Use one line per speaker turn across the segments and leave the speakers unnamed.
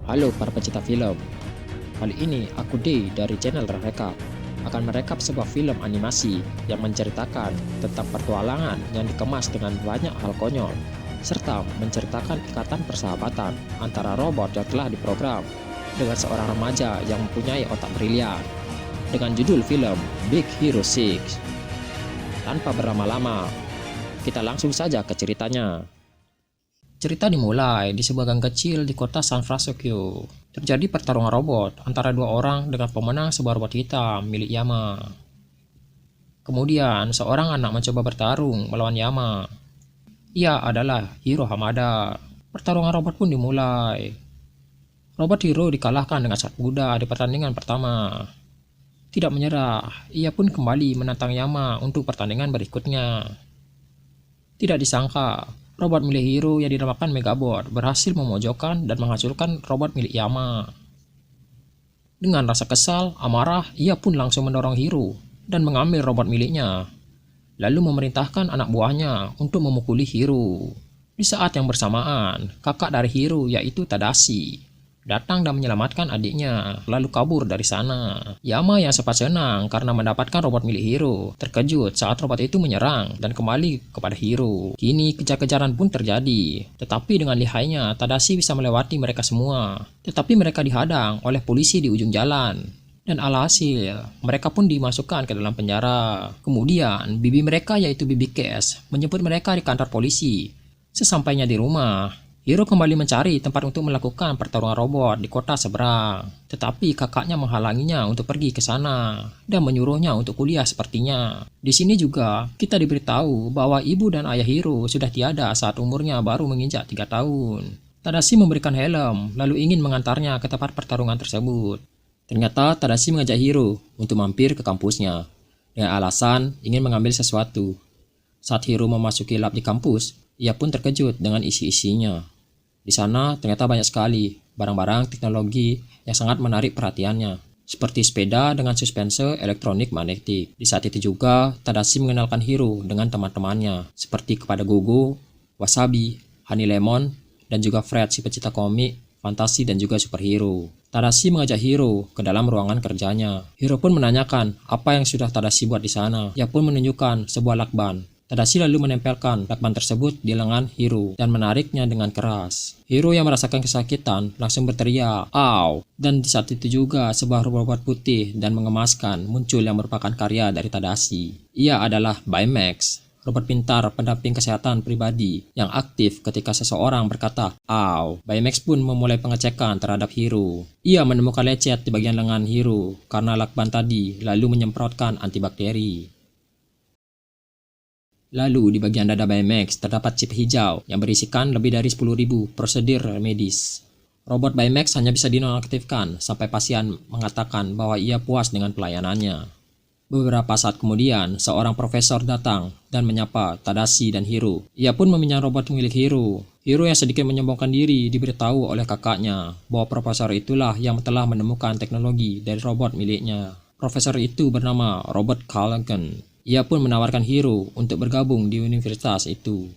Halo para pecinta film, kali ini aku Day dari channel Rekap akan merekap sebuah film animasi yang menceritakan tentang petualangan yang dikemas dengan banyak hal konyol, serta menceritakan ikatan persahabatan antara robot yang telah diprogram dengan seorang remaja yang mempunyai otak brilian, dengan judul film Big Hero 6. Tanpa berlama-lama, kita langsung saja ke ceritanya. Cerita dimulai di sebuah gang kecil di kota San Francisco. Terjadi pertarungan robot antara dua orang dengan pemenang sebuah robot hitam milik Yama. Kemudian, seorang anak mencoba bertarung melawan Yama. Ia adalah Hiro Hamada. Pertarungan robot pun dimulai. Robot Hiro dikalahkan dengan sangat mudah di pertandingan pertama. Tidak menyerah, ia pun kembali menantang Yama untuk pertandingan berikutnya. Tidak disangka, robot milik Hiro yang dinamakan Megabot berhasil memojokkan dan menghancurkan robot milik Yama. Dengan rasa kesal, amarah, ia pun langsung mendorong Hiro dan mengambil robot miliknya, lalu memerintahkan anak buahnya untuk memukuli Hiro. Di saat yang bersamaan, kakak dari Hiro yaitu Tadashi datang dan menyelamatkan adiknya, lalu kabur dari sana. Yama yang sempat senang karena mendapatkan robot milik Hiro, terkejut saat robot itu menyerang dan kembali kepada Hiro. Kini kejar-kejaran pun terjadi, tetapi dengan lihainya Tadashi bisa melewati mereka semua. Tetapi mereka dihadang oleh polisi di ujung jalan. Dan alhasil, mereka pun dimasukkan ke dalam penjara. Kemudian, bibi mereka yaitu Bibi Cash menjemput mereka di kantor polisi. Sesampainya di rumah, Hiro kembali mencari tempat untuk melakukan pertarungan robot di kota seberang. Tetapi kakaknya menghalanginya untuk pergi ke sana dan menyuruhnya untuk kuliah sepertinya. Di sini juga kita diberitahu bahwa ibu dan ayah Hiro sudah tiada saat umurnya baru menginjak 3 tahun. Tadashi memberikan helm lalu ingin mengantarnya ke tempat pertarungan tersebut. Ternyata Tadashi mengajak Hiro untuk mampir ke kampusnya dengan alasan ingin mengambil sesuatu. Saat Hiro memasuki lab di kampus, ia pun terkejut dengan isi-isinya. Di sana ternyata banyak sekali barang-barang teknologi yang sangat menarik perhatiannya, seperti sepeda dengan suspense elektronik magnetik. Di saat itu juga, Tadashi mengenalkan Hiro dengan teman-temannya, seperti kepada Gogo, Wasabi, Honey Lemon, dan juga Fred si pecinta komik, fantasi dan juga superhero. Tadashi mengajak Hiro ke dalam ruangan kerjanya. Hiro pun menanyakan apa yang sudah Tadashi buat di sana. Ia pun menunjukkan sebuah lakban. Tadashi lalu menempelkan lakban tersebut di lengan Hiro dan menariknya dengan keras. Hiro yang merasakan kesakitan langsung berteriak, "Au!" Dan di saat itu juga sebuah robot putih dan mengemaskan muncul yang merupakan karya dari Tadashi. Ia adalah Baymax, robot pintar pendamping kesehatan pribadi yang aktif ketika seseorang berkata, "Au!" Baymax pun memulai pengecekan terhadap Hiro. Ia menemukan lecet di bagian lengan Hiro karena lakban tadi lalu menyemprotkan antibakteri. Lalu di bagian dada Baymax terdapat chip hijau yang berisikan lebih dari 10.000 prosedur medis. Robot Baymax hanya bisa dinonaktifkan sampai pasien mengatakan bahwa ia puas dengan pelayanannya. Beberapa saat kemudian, seorang profesor datang dan menyapa Tadashi dan Hiro. Ia pun meminjam robot milik Hiro. Hiro yang sedikit menyombongkan diri diberitahu oleh kakaknya bahwa profesor itulah yang telah menemukan teknologi dari robot miliknya. Profesor itu bernama Robert Callaghan. Ia pun menawarkan Hiro untuk bergabung di universitas itu.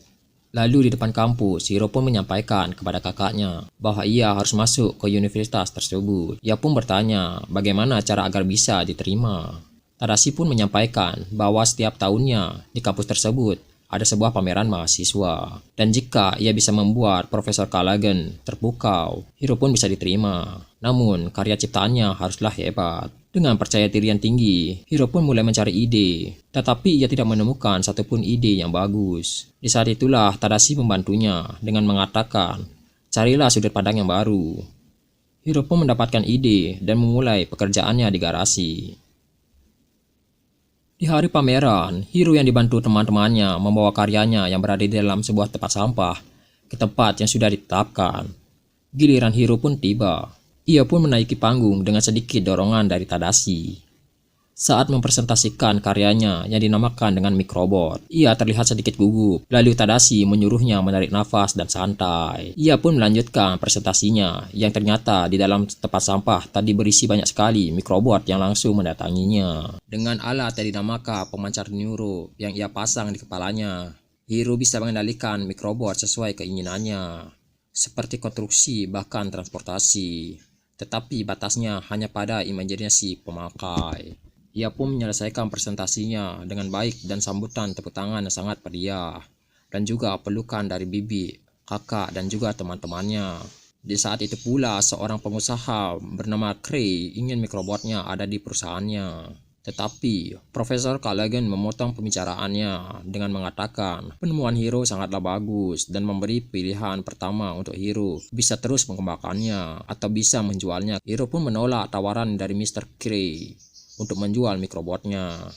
Lalu di depan kampus, Hiro pun menyampaikan kepada kakaknya bahwa ia harus masuk ke universitas tersebut. Ia pun bertanya bagaimana cara agar bisa diterima. Tadashi pun menyampaikan bahwa setiap tahunnya di kampus tersebut ada sebuah pameran mahasiswa. Dan jika ia bisa membuat Profesor Callaghan terpukau, Hiro pun bisa diterima. Namun, karya ciptaannya haruslah hebat. Dengan percaya diri yang tinggi, Hiro pun mulai mencari ide. Tetapi ia tidak menemukan satupun ide yang bagus. Di saat itulah Tadashi membantunya dengan mengatakan, "Carilah sudut pandang yang baru." Hiro pun mendapatkan ide dan memulai pekerjaannya di garasi. Di hari pameran, Hiro yang dibantu teman-temannya membawa karyanya yang berada di dalam sebuah tempat sampah ke tempat yang sudah ditetapkan. Giliran Hiro pun tiba. Ia pun menaiki panggung dengan sedikit dorongan dari Tadashi. Saat mempresentasikan karyanya yang dinamakan dengan Microbot, ia terlihat sedikit gugup. Lalu Tadashi menyuruhnya menarik nafas dan santai. Ia pun melanjutkan presentasinya yang ternyata di dalam tempat sampah tadi berisi banyak sekali Microbot yang langsung mendatanginya. Dengan alat yang dinamakan pemancar neuro yang ia pasang di kepalanya, Hiro bisa mengendalikan Microbot sesuai keinginannya. seperti konstruksi bahkan transportasi. Tetapi batasnya hanya pada imajinasi pemakai. Ia pun menyelesaikan presentasinya dengan baik dan sambutan tepuk tangan yang sangat meriah, dan juga pelukan dari bibi, kakak, dan juga teman-temannya. Di saat itu pula seorang pengusaha bernama Cray ingin mikrobotnya ada di perusahaannya. Tetapi Profesor Callaghan memotong pembicaraannya dengan mengatakan penemuan Hiro sangatlah bagus dan memberi pilihan pertama untuk Hiro bisa terus mengembangkannya atau bisa menjualnya. Hiro pun menolak tawaran dari Mr. Cray untuk menjual mikrobotnya,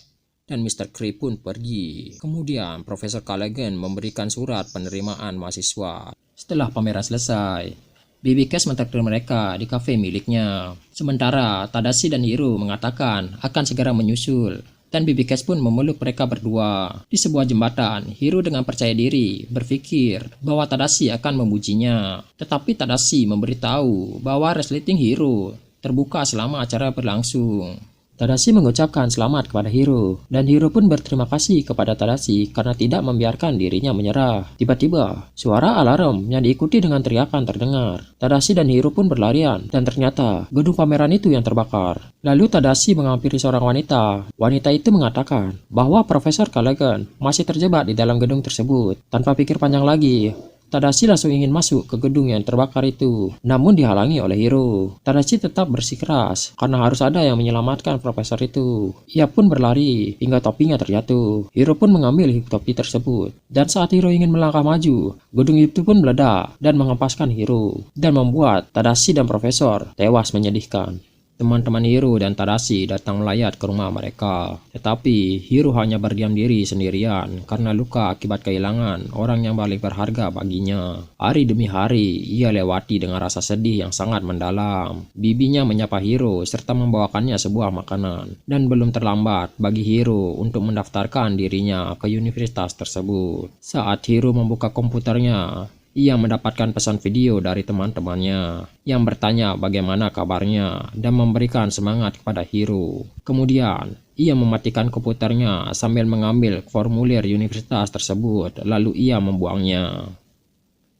dan Mr. Cray pun pergi. Kemudian Profesor Callaghan memberikan surat penerimaan mahasiswa. Setelah pameran selesai, Baby Cash mentraktir mereka di kafe miliknya. Sementara Tadashi dan Hiro mengatakan akan segera menyusul, dan Baby Cash pun memeluk mereka berdua. Di sebuah jembatan, Hiro dengan percaya diri berpikir bahwa Tadashi akan memujinya. Tetapi Tadashi memberitahu bahwa resleting Hiro terbuka selama acara berlangsung. Tadashi mengucapkan selamat kepada Hiro, dan Hiro pun berterima kasih kepada Tadashi karena tidak membiarkan dirinya menyerah. Tiba-tiba, suara alarm yang diikuti dengan teriakan terdengar. Tadashi dan Hiro pun berlarian, dan ternyata gedung pameran itu yang terbakar. Lalu Tadashi menghampiri seorang wanita. Wanita itu mengatakan bahwa Profesor Callaghan masih terjebak di dalam gedung tersebut. Tanpa pikir panjang lagi, Tadashi langsung ingin masuk ke gedung yang terbakar itu, namun dihalangi oleh Hiro. Tadashi tetap bersikeras karena harus ada yang menyelamatkan profesor itu. Ia pun berlari hingga topinya terjatuh. Hiro pun mengambil topi tersebut, dan saat Hiro ingin melangkah maju, gedung itu pun meledak dan menghempaskan Hiro dan membuat Tadashi dan profesor tewas menyedihkan. Teman-teman Hiro dan Tadashi datang melayat ke rumah mereka. Tetapi Hiro hanya berdiam diri sendirian karena luka akibat kehilangan orang yang paling berharga baginya. Hari demi hari ia lewati dengan rasa sedih yang sangat mendalam. Bibinya menyapa Hiro serta membawakannya sebuah makanan. Dan belum terlambat bagi Hiro untuk mendaftarkan dirinya ke universitas tersebut. Saat Hiro membuka komputernya, ia mendapatkan pesan video dari teman-temannya yang bertanya bagaimana kabarnya dan memberikan semangat kepada Hiro. Kemudian, ia mematikan komputernya sambil mengambil formulir universitas tersebut, lalu ia membuangnya.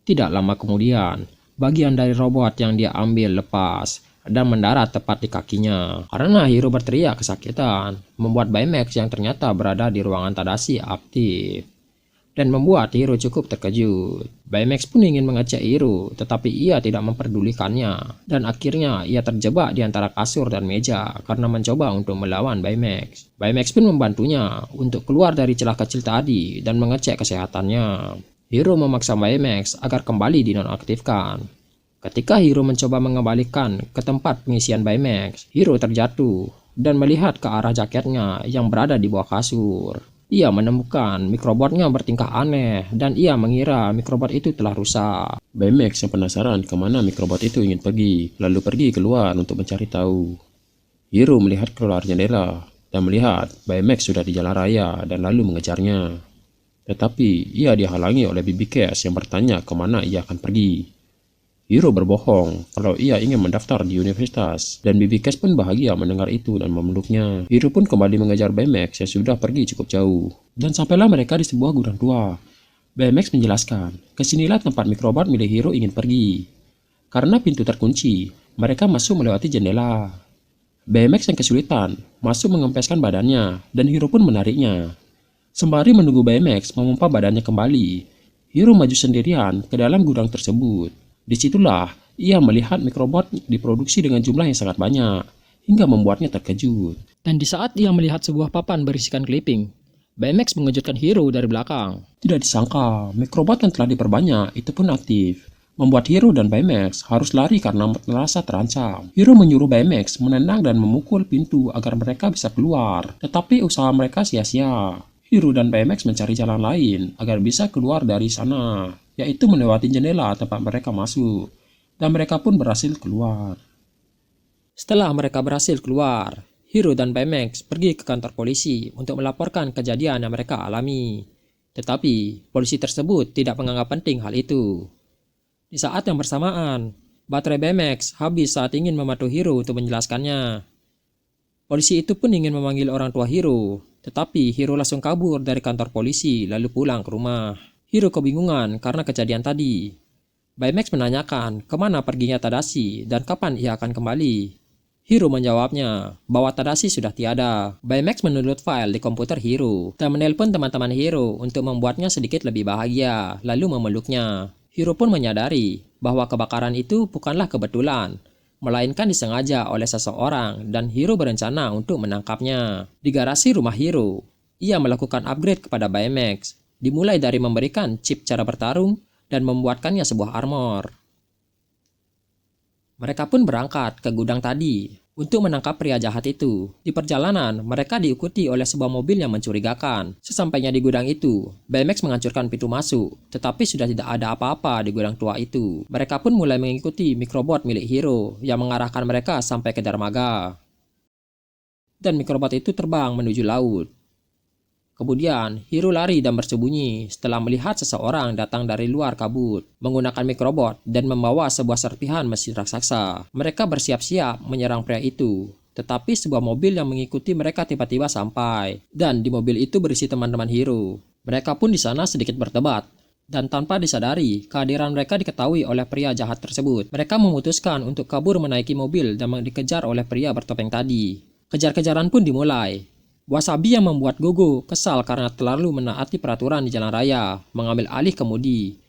Tidak lama kemudian, bagian dari robot yang dia ambil lepas dan mendarat tepat di kakinya. Karena Hiro berteriak kesakitan, membuat Baymax yang ternyata berada di ruangan Tadashi aktif, dan membuat Hiro cukup terkejut. Baymax pun ingin mengecek Hiro, tetapi ia tidak memperdulikannya, dan akhirnya ia terjebak di antara kasur dan meja karena mencoba untuk melawan Baymax. Baymax pun membantunya untuk keluar dari celah kecil tadi dan mengecek kesehatannya. Hiro memaksa Baymax agar kembali dinonaktifkan. Ketika Hiro mencoba mengembalikan ke tempat pengisian Baymax, Hiro terjatuh dan melihat ke arah jaketnya yang berada di bawah kasur. Ia menemukan mikrobotnya bertingkah aneh dan ia mengira mikrobot itu telah rusak.
Baymax yang penasaran kemana mikrobot itu ingin pergi, lalu pergi keluar untuk mencari tahu. Hiro melihat keluar jendela dan melihat Baymax sudah di jalan raya dan lalu mengejarnya. Tetapi ia dihalangi oleh Baby Cash yang bertanya kemana ia akan pergi. Hiro berbohong kalau ia ingin mendaftar di universitas, dan Baby Cash pun bahagia mendengar itu dan memeluknya. Hiro pun kembali mengejar Baymax yang sudah pergi cukup jauh, dan sampailah mereka di sebuah gudang tua. Baymax menjelaskan, kesinilah tempat mikrobot milik Hiro ingin pergi. Karena pintu terkunci, mereka masuk melewati jendela. Baymax yang kesulitan masuk mengempeskan badannya, dan Hiro pun menariknya. Sembari menunggu Baymax memompa badannya kembali, Hiro maju sendirian ke dalam gudang tersebut. Disitulah ia melihat mikrobot diproduksi dengan jumlah yang sangat banyak, hingga membuatnya terkejut.
Dan di saat ia melihat sebuah papan berisikan clipping, Baymax mengejutkan Hiro dari belakang.
Tidak disangka, mikrobot yang telah diperbanyak itu pun aktif, membuat Hiro dan Baymax harus lari karena merasa terancam. Hiro menyuruh Baymax menendang dan memukul pintu agar mereka bisa keluar, tetapi usaha mereka sia-sia. Hiro dan Baymax mencari jalan lain agar bisa keluar dari sana, yaitu melewati jendela tempat mereka masuk, dan mereka pun berhasil keluar.
Setelah mereka berhasil keluar, Hiro dan Baymax pergi ke kantor polisi untuk melaporkan kejadian yang mereka alami. Tetapi, polisi tersebut tidak menganggap penting hal itu. Di saat yang bersamaan, baterai Baymax habis saat ingin membantu Hiro untuk menjelaskannya. Polisi itu pun ingin memanggil orang tua Hiro, tetapi Hiro langsung kabur dari kantor polisi lalu pulang ke rumah. Hiro kebingungan karena kejadian tadi. Baymax menanyakan kemana perginya Tadashi dan kapan ia akan kembali. Hiro menjawabnya bahwa Tadashi sudah tiada. Baymax mendownload file di komputer Hiro dan menelpon teman-teman Hiro untuk membuatnya sedikit lebih bahagia, lalu memeluknya. Hiro pun menyadari bahwa kebakaran itu bukanlah kebetulan, melainkan disengaja oleh seseorang dan Hiro berencana untuk menangkapnya. Di garasi rumah Hiro, ia melakukan upgrade kepada Baymax, dimulai dari memberikan chip cara bertarung dan membuatkannya sebuah armor. Mereka pun berangkat ke gudang tadi untuk menangkap pria jahat itu. Di perjalanan, mereka diikuti oleh sebuah mobil yang mencurigakan. Sesampainya di gudang itu, Baymax menghancurkan pintu masuk, tetapi sudah tidak ada apa-apa di gudang tua itu. Mereka pun mulai mengikuti mikrobot milik Hiro yang mengarahkan mereka sampai ke dermaga. Dan mikrobot itu terbang menuju laut. Kemudian, Hiro lari dan bersembunyi setelah melihat seseorang datang dari luar kabut, menggunakan mikrobot dan membawa sebuah serpihan mesin raksasa. Mereka bersiap-siap menyerang pria itu, tetapi sebuah mobil yang mengikuti mereka tiba-tiba sampai, dan di mobil itu berisi teman-teman Hiro. Mereka pun di sana sedikit berdebat, dan tanpa disadari, kehadiran mereka diketahui oleh pria jahat tersebut. Mereka memutuskan untuk kabur menaiki mobil dan dikejar oleh pria bertopeng tadi. Kejar-kejaran pun dimulai. Wasabi yang membuat Gogo kesal karena terlalu menaati peraturan di jalan raya, mengambil alih kemudi,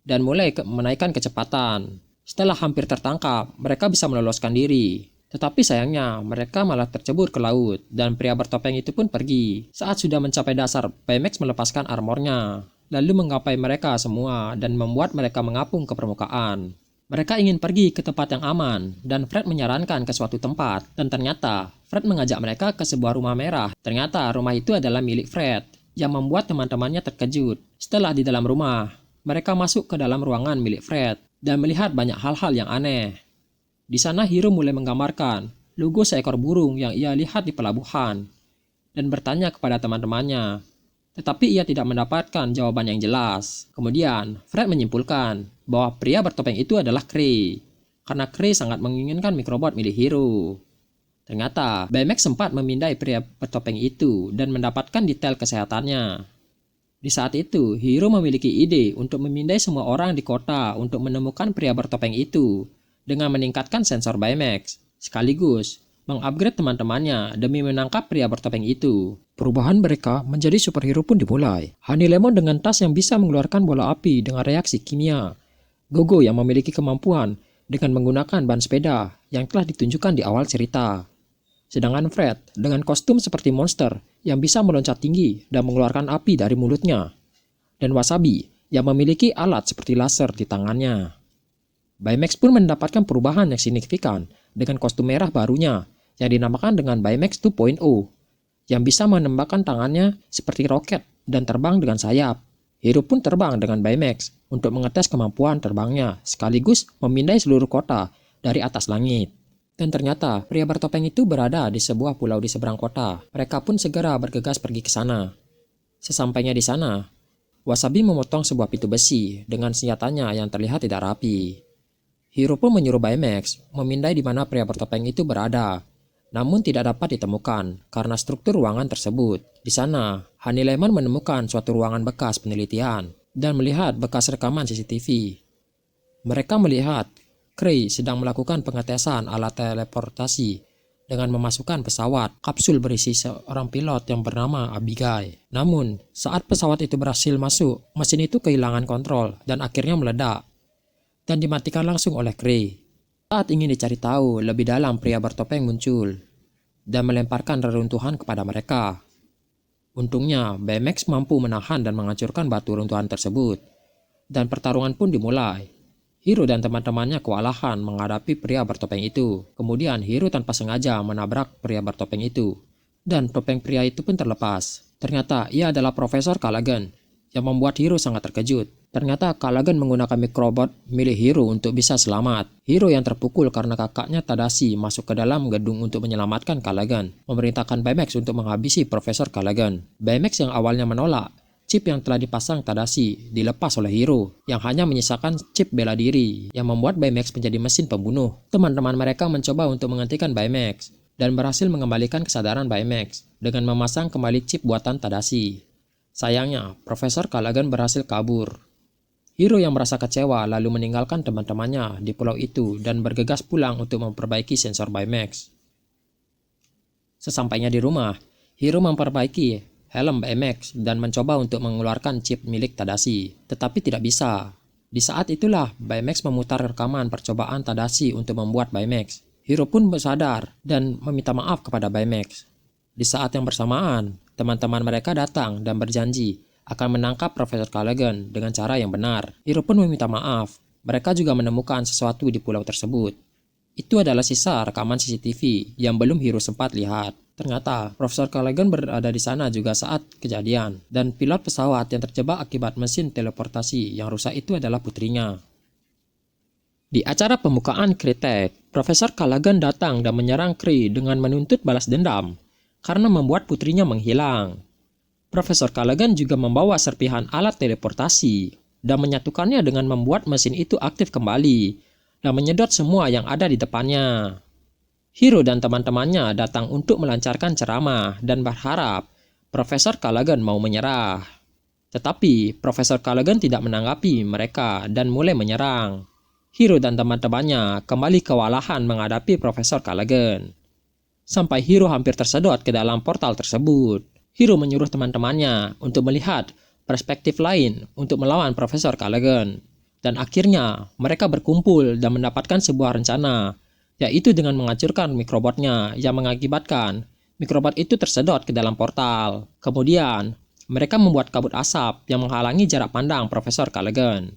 dan mulai menaikkan kecepatan. Setelah hampir tertangkap, mereka bisa meloloskan diri. Tetapi sayangnya, mereka malah tercebur ke laut, dan pria bertopeng itu pun pergi. Saat sudah mencapai dasar, Baymax melepaskan armornya, lalu menggapai mereka semua dan membuat mereka mengapung ke permukaan. Mereka ingin pergi ke tempat yang aman, dan Fred menyarankan ke suatu tempat, dan ternyata Fred mengajak mereka ke sebuah rumah merah. Ternyata rumah itu adalah milik Fred, yang membuat teman-temannya terkejut. Setelah di dalam rumah, mereka masuk ke dalam ruangan milik Fred, dan melihat banyak hal-hal yang aneh. Di sana Hiro mulai menggambarkan logo seekor burung yang ia lihat di pelabuhan, dan bertanya kepada teman-temannya. Tetapi ia tidak mendapatkan jawaban yang jelas. Kemudian, Fred menyimpulkan bahwa pria bertopeng itu adalah Krei, karena Krei sangat menginginkan mikrobot milik Hiro. Ternyata, Baymax sempat memindai pria bertopeng itu dan mendapatkan detail kesehatannya. Di saat itu, Hiro memiliki ide untuk memindai semua orang di kota untuk menemukan pria bertopeng itu dengan meningkatkan sensor Baymax, sekaligus mengupgrade teman-temannya demi menangkap pria bertopeng itu. Perubahan mereka menjadi superhero pun dimulai. Honey Lemon dengan tas yang bisa mengeluarkan bola api dengan reaksi kimia. Gogo yang memiliki kemampuan dengan menggunakan ban sepeda yang telah ditunjukkan di awal cerita. Sedangkan Fred dengan kostum seperti monster yang bisa meloncat tinggi dan mengeluarkan api dari mulutnya. Dan Wasabi yang memiliki alat seperti laser di tangannya. Baymax pun mendapatkan perubahan yang signifikan dengan kostum merah barunya yang dinamakan dengan Baymax 2.0 yang bisa menembakkan tangannya seperti roket dan terbang dengan sayap. Hiro pun terbang dengan Baymax untuk mengetes kemampuan terbangnya sekaligus memindai seluruh kota dari atas langit. Dan ternyata pria bertopeng itu berada di sebuah pulau di seberang kota. Mereka pun segera bergegas pergi ke sana. Sesampainya di sana, Wasabi memotong sebuah pintu besi dengan senjatanya yang terlihat tidak rapi. Hiro pun menyuruh Baymax memindai di mana pria bertopeng itu berada, namun tidak dapat ditemukan karena struktur ruangan tersebut. Di sana, Honey Lemon menemukan suatu ruangan bekas penelitian dan melihat bekas rekaman CCTV. Mereka melihat Krei sedang melakukan pengetesan alat teleportasi dengan memasukkan pesawat kapsul berisi seorang pilot yang bernama Abigail. Namun, saat pesawat itu berhasil masuk, mesin itu kehilangan kontrol dan akhirnya meledak dan dimatikan langsung oleh Krei. Saat ingin dicari tahu lebih dalam, pria bertopeng muncul dan melemparkan reruntuhan kepada mereka. Untungnya, Baymax mampu menahan dan menghancurkan batu runtuhan tersebut. Dan pertarungan pun dimulai. Hiro dan teman-temannya kewalahan menghadapi pria bertopeng itu. Kemudian Hiro tanpa sengaja menabrak pria bertopeng itu. Dan topeng pria itu pun terlepas. Ternyata ia adalah Profesor Callaghan yang membuat Hiro sangat terkejut. Ternyata Callaghan menggunakan mikrobot milik Hiro untuk bisa selamat. Hiro yang terpukul karena kakaknya Tadashi masuk ke dalam gedung untuk menyelamatkan Callaghan, memerintahkan Baymax untuk menghabisi Profesor Callaghan. Baymax yang awalnya menolak chip yang telah dipasang Tadashi dilepas oleh Hiro, yang hanya menyisakan chip bela diri yang membuat Baymax menjadi mesin pembunuh. Teman-teman mereka mencoba untuk menghentikan Baymax dan berhasil mengembalikan kesadaran Baymax dengan memasang kembali chip buatan Tadashi. Sayangnya, Profesor Callaghan berhasil kabur. Hiro yang merasa kecewa lalu meninggalkan teman-temannya di pulau itu dan bergegas pulang untuk memperbaiki sensor Baymax. Sesampainya di rumah, Hiro memperbaiki helm Baymax dan mencoba untuk mengeluarkan chip milik Tadashi, tetapi tidak bisa. Di saat itulah Baymax memutar rekaman percobaan Tadashi untuk membuat Baymax. Hiro pun bersadar dan meminta maaf kepada Baymax. Di saat yang bersamaan, teman-teman mereka datang dan berjanji akan menangkap Profesor Callaghan dengan cara yang benar. Hiro pun meminta maaf. Mereka juga menemukan sesuatu di pulau tersebut. Itu adalah sisa rekaman CCTV yang belum Hiro sempat lihat. Ternyata Profesor Callaghan berada di sana juga saat kejadian, dan pilot pesawat yang terjebak akibat mesin teleportasi yang rusak itu adalah putrinya. Di acara pembukaan Kritek, Profesor Callaghan datang dan menyerang Kree dengan menuntut balas dendam karena membuat putrinya menghilang. Profesor Callaghan juga membawa serpihan alat teleportasi dan menyatukannya dengan membuat mesin itu aktif kembali dan menyedot semua yang ada di depannya. Hiro dan teman-temannya datang untuk melancarkan ceramah dan berharap Profesor Callaghan mau menyerah. Tetapi Profesor Callaghan tidak menanggapi mereka dan mulai menyerang. Hiro dan teman-temannya kembali kewalahan menghadapi Profesor Callaghan. Sampai Hiro hampir tersedot ke dalam portal tersebut. Hiro menyuruh teman-temannya untuk melihat perspektif lain untuk melawan Profesor Callaghan. Dan akhirnya mereka berkumpul dan mendapatkan sebuah rencana, yaitu dengan menghancurkan mikrobotnya yang mengakibatkan mikrobot itu tersedot ke dalam portal. Kemudian, mereka membuat kabut asap yang menghalangi jarak pandang Profesor Callaghan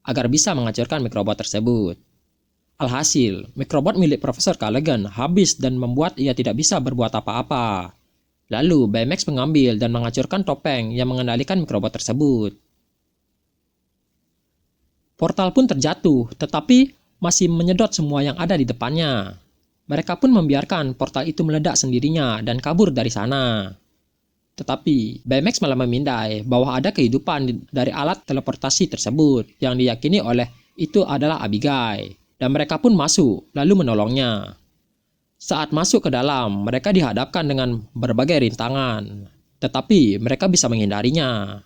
agar bisa menghancurkan mikrobot tersebut. Alhasil, mikrobot milik Profesor Callaghan habis dan membuat ia tidak bisa berbuat apa-apa. Lalu, Baymax mengambil dan menghancurkan topeng yang mengendalikan mikrobot tersebut. Portal pun terjatuh, tetapi masih menyedot semua yang ada di depannya. Mereka pun membiarkan portal itu meledak sendirinya dan kabur dari sana. Tetapi Baymax malah memindai bahwa ada kehidupan dari alat teleportasi tersebut yang diyakini oleh itu adalah Abigail. Dan mereka pun masuk lalu menolongnya. Saat masuk ke dalam, mereka dihadapkan dengan berbagai rintangan. Tetapi mereka bisa menghindarinya.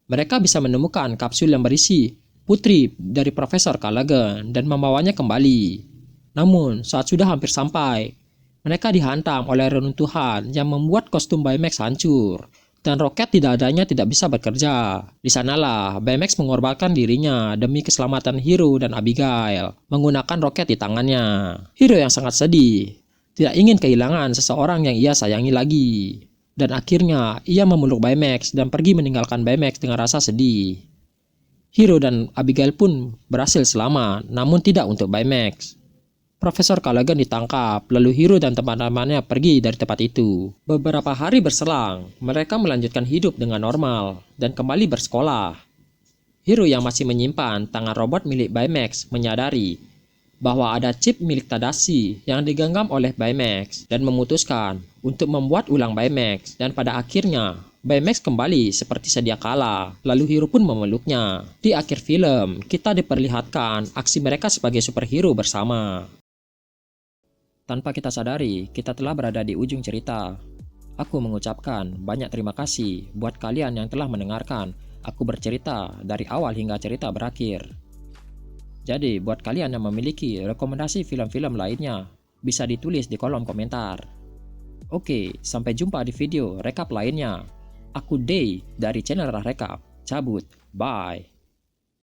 Mereka bisa menemukan kapsul yang berisi putri dari Profesor Callaghan dan membawanya kembali. Namun, saat sudah hampir sampai, mereka dihantam oleh reruntuhan yang membuat kostum Baymax hancur dan roket tidak bisa bekerja. Di sanalah Baymax mengorbankan dirinya demi keselamatan Hiro dan Abigail menggunakan roket di tangannya. Hiro yang sangat sedih, tidak ingin kehilangan seseorang yang ia sayangi lagi. Dan akhirnya ia memeluk Baymax dan pergi meninggalkan Baymax dengan rasa sedih. Hiro dan Abigail pun berhasil selamat, namun tidak untuk Baymax. Profesor Callaghan ditangkap, lalu Hiro dan teman-temannya pergi dari tempat itu. Beberapa hari berselang, mereka melanjutkan hidup dengan normal dan kembali bersekolah. Hiro yang masih menyimpan tangan robot milik Baymax menyadari bahwa ada chip milik Tadashi yang digenggam oleh Baymax dan memutuskan untuk membuat ulang Baymax, dan pada akhirnya Baymax kembali seperti sedia kala, lalu Hiro pun memeluknya. Di akhir film, kita diperlihatkan aksi mereka sebagai superhero bersama. Tanpa kita sadari, kita telah berada di ujung cerita. Aku mengucapkan banyak terima kasih buat kalian yang telah mendengarkan aku bercerita dari awal hingga cerita berakhir. Jadi, buat kalian yang memiliki rekomendasi film-film lainnya, bisa ditulis di kolom komentar. Oke, sampai jumpa di video rekap lainnya. Aku Day dari channel Rekap. Cabut. Bye.